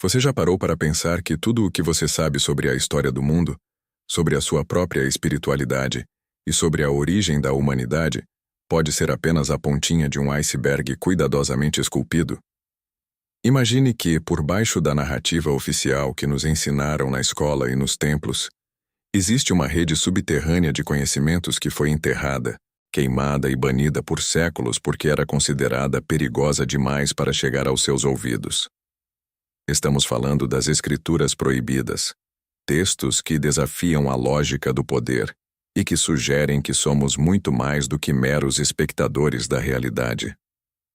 Você já parou para pensar que tudo o que você sabe sobre a história do mundo, sobre a sua própria espiritualidade e sobre a origem da humanidade pode ser apenas a pontinha de um iceberg cuidadosamente esculpido? Imagine que, por baixo da narrativa oficial que nos ensinaram na escola e nos templos, existe uma rede subterrânea de conhecimentos que foi enterrada, queimada e banida por séculos porque era considerada perigosa demais para chegar aos seus ouvidos. Estamos falando das escrituras proibidas, textos que desafiam a lógica do poder e que sugerem que somos muito mais do que meros espectadores da realidade.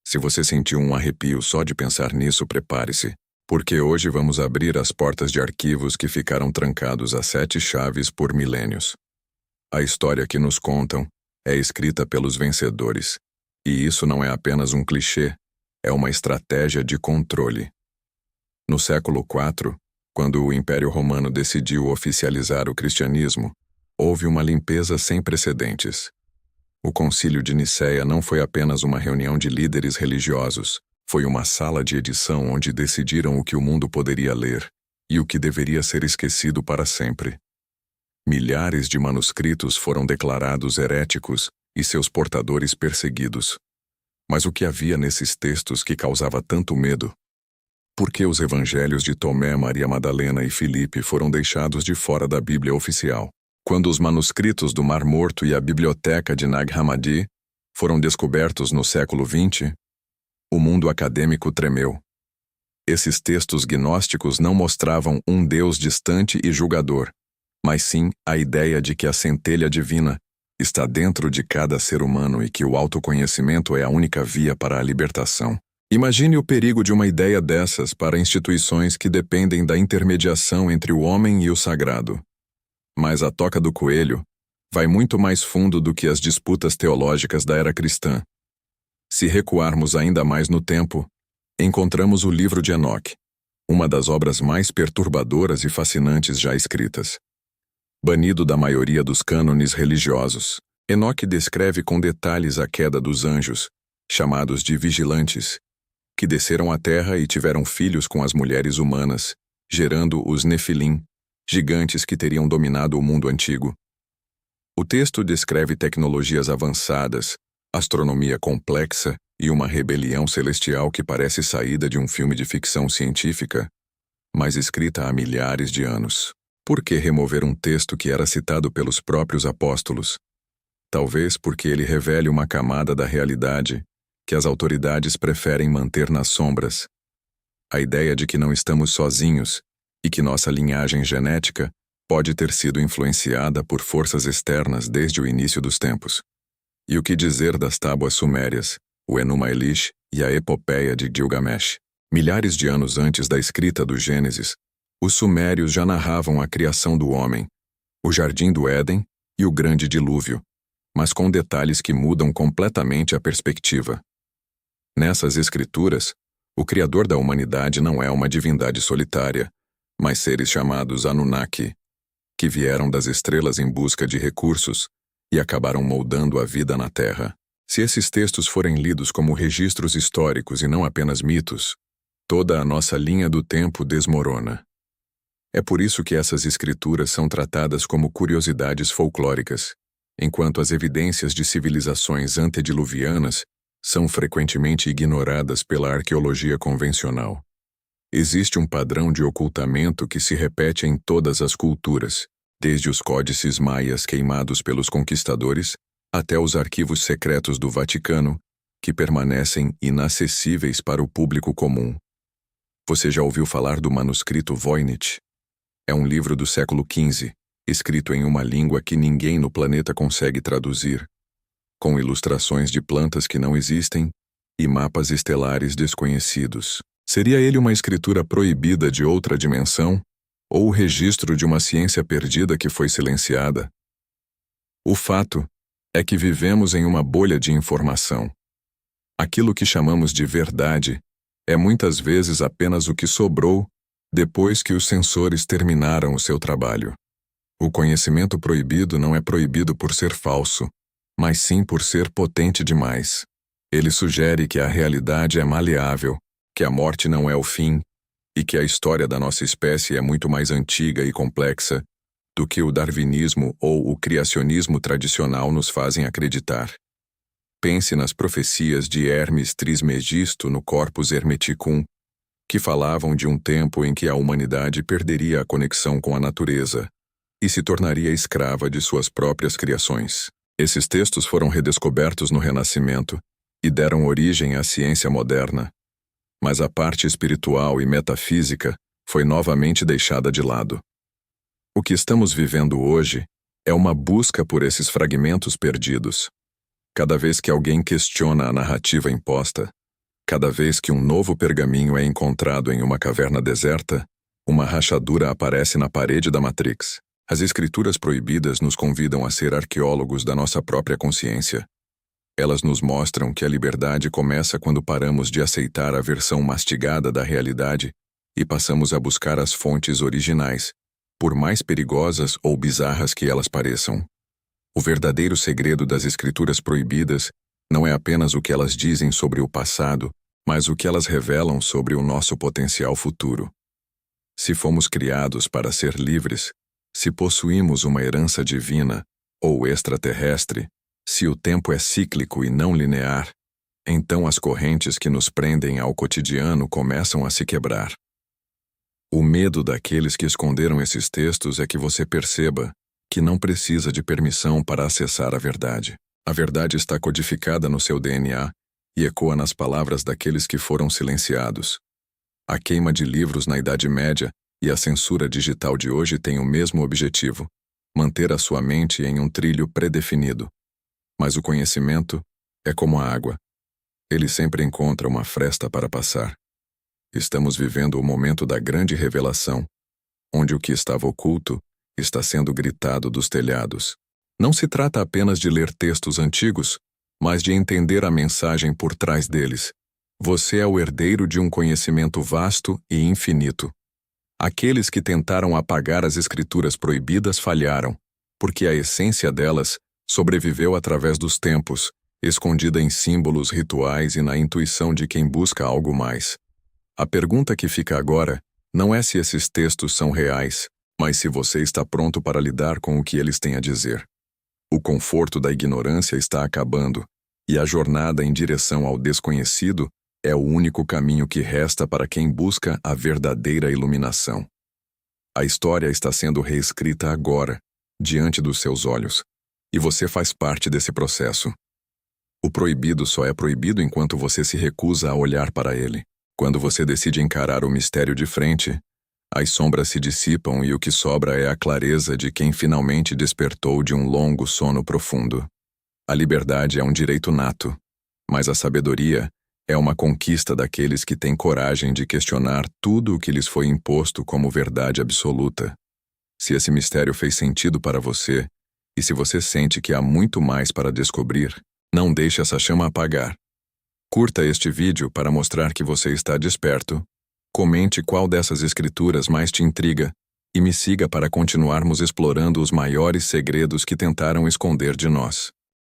Se você sentiu um arrepio só de pensar nisso, prepare-se, porque hoje vamos abrir as portas de arquivos que ficaram trancados a 7 chaves por milênios. A história que nos contam é escrita pelos vencedores, e isso não é apenas um clichê, é uma estratégia de controle. No século IV, quando o Império Romano decidiu oficializar o cristianismo, houve uma limpeza sem precedentes. O Concílio de Nicéia não foi apenas uma reunião de líderes religiosos, foi uma sala de edição onde decidiram o que o mundo poderia ler e o que deveria ser esquecido para sempre. Milhares de manuscritos foram declarados heréticos e seus portadores perseguidos. Mas o que havia nesses textos que causava tanto medo? Por que os evangelhos de Tomé, Maria Madalena e Filipe foram deixados de fora da Bíblia oficial? Quando os manuscritos do Mar Morto e a biblioteca de Nag Hammadi foram descobertos no século XX, o mundo acadêmico tremeu. Esses textos gnósticos não mostravam um Deus distante e julgador, mas sim a ideia de que a centelha divina está dentro de cada ser humano e que o autoconhecimento é a única via para a libertação. Imagine o perigo de uma ideia dessas para instituições que dependem da intermediação entre o homem e o sagrado. Mas a toca do coelho vai muito mais fundo do que as disputas teológicas da era cristã. Se recuarmos ainda mais no tempo, encontramos o livro de Enoque, uma das obras mais perturbadoras e fascinantes já escritas. Banido da maioria dos cânones religiosos, Enoque descreve com detalhes a queda dos anjos, chamados de vigilantes, que desceram à terra e tiveram filhos com as mulheres humanas, gerando os Nefilim, gigantes que teriam dominado o mundo antigo. O texto descreve tecnologias avançadas, astronomia complexa e uma rebelião celestial que parece saída de um filme de ficção científica, mas escrita há milhares de anos. Por que remover um texto que era citado pelos próprios apóstolos? Talvez porque ele revele uma camada da realidade que as autoridades preferem manter nas sombras. A ideia de que não estamos sozinhos e que nossa linhagem genética pode ter sido influenciada por forças externas desde o início dos tempos. E o que dizer das tábuas sumérias, o Enuma Elish e a epopeia de Gilgamesh? Milhares de anos antes da escrita do Gênesis, os sumérios já narravam a criação do homem, o jardim do Éden e o grande dilúvio, mas com detalhes que mudam completamente a perspectiva. Nessas escrituras, o Criador da humanidade não é uma divindade solitária, mas seres chamados Anunnaki, que vieram das estrelas em busca de recursos e acabaram moldando a vida na Terra. Se esses textos forem lidos como registros históricos e não apenas mitos, toda a nossa linha do tempo desmorona. É por isso que essas escrituras são tratadas como curiosidades folclóricas, enquanto as evidências de civilizações antediluvianas são frequentemente ignoradas pela arqueologia convencional. Existe um padrão de ocultamento que se repete em todas as culturas, desde os códices maias queimados pelos conquistadores até os arquivos secretos do Vaticano, que permanecem inacessíveis para o público comum. Você já ouviu falar do manuscrito Voynich? É um livro do século XV, escrito em uma língua que ninguém no planeta consegue traduzir, com ilustrações de plantas que não existem e mapas estelares desconhecidos. Seria ele uma escritura proibida de outra dimensão, ou o registro de uma ciência perdida que foi silenciada? O fato é que vivemos em uma bolha de informação. Aquilo que chamamos de verdade é muitas vezes apenas o que sobrou depois que os censores terminaram o seu trabalho. O conhecimento proibido não é proibido por ser falso, mas sim por ser potente demais. Ele sugere que a realidade é maleável, que a morte não é o fim e que a história da nossa espécie é muito mais antiga e complexa do que o darwinismo ou o criacionismo tradicional nos fazem acreditar. Pense nas profecias de Hermes Trismegisto no Corpus Hermeticum, que falavam de um tempo em que a humanidade perderia a conexão com a natureza e se tornaria escrava de suas próprias criações. Esses textos foram redescobertos no Renascimento e deram origem à ciência moderna, mas a parte espiritual e metafísica foi novamente deixada de lado. O que estamos vivendo hoje é uma busca por esses fragmentos perdidos. Cada vez que alguém questiona a narrativa imposta, cada vez que um novo pergaminho é encontrado em uma caverna deserta, uma rachadura aparece na parede da Matrix. As escrituras proibidas nos convidam a ser arqueólogos da nossa própria consciência. Elas nos mostram que a liberdade começa quando paramos de aceitar a versão mastigada da realidade e passamos a buscar as fontes originais, por mais perigosas ou bizarras que elas pareçam. O verdadeiro segredo das escrituras proibidas não é apenas o que elas dizem sobre o passado, mas o que elas revelam sobre o nosso potencial futuro. Se fomos criados para ser livres, se possuímos uma herança divina ou extraterrestre, se o tempo é cíclico e não linear, então as correntes que nos prendem ao cotidiano começam a se quebrar. O medo daqueles que esconderam esses textos é que você perceba que não precisa de permissão para acessar a verdade. A verdade está codificada no seu DNA e ecoa nas palavras daqueles que foram silenciados. A queima de livros na Idade Média e a censura digital de hoje têm o mesmo objetivo: manter a sua mente em um trilho predefinido. Mas o conhecimento é como a água. Ele sempre encontra uma fresta para passar. Estamos vivendo o momento da grande revelação, onde o que estava oculto está sendo gritado dos telhados. Não se trata apenas de ler textos antigos, mas de entender a mensagem por trás deles. Você é o herdeiro de um conhecimento vasto e infinito. Aqueles que tentaram apagar as escrituras proibidas falharam, porque a essência delas sobreviveu através dos tempos, escondida em símbolos rituais e na intuição de quem busca algo mais. A pergunta que fica agora não é se esses textos são reais, mas se você está pronto para lidar com o que eles têm a dizer. O conforto da ignorância está acabando, e a jornada em direção ao desconhecido é o único caminho que resta para quem busca a verdadeira iluminação. A história está sendo reescrita agora, diante dos seus olhos, e você faz parte desse processo. O proibido só é proibido enquanto você se recusa a olhar para ele. Quando você decide encarar o mistério de frente, as sombras se dissipam e o que sobra é a clareza de quem finalmente despertou de um longo sono profundo. A liberdade é um direito nato, mas a sabedoria é uma conquista daqueles que têm coragem de questionar tudo o que lhes foi imposto como verdade absoluta. Se esse mistério fez sentido para você, e se você sente que há muito mais para descobrir, não deixe essa chama apagar. Curta este vídeo para mostrar que você está desperto. Comente qual dessas escrituras mais te intriga e me siga para continuarmos explorando os maiores segredos que tentaram esconder de nós.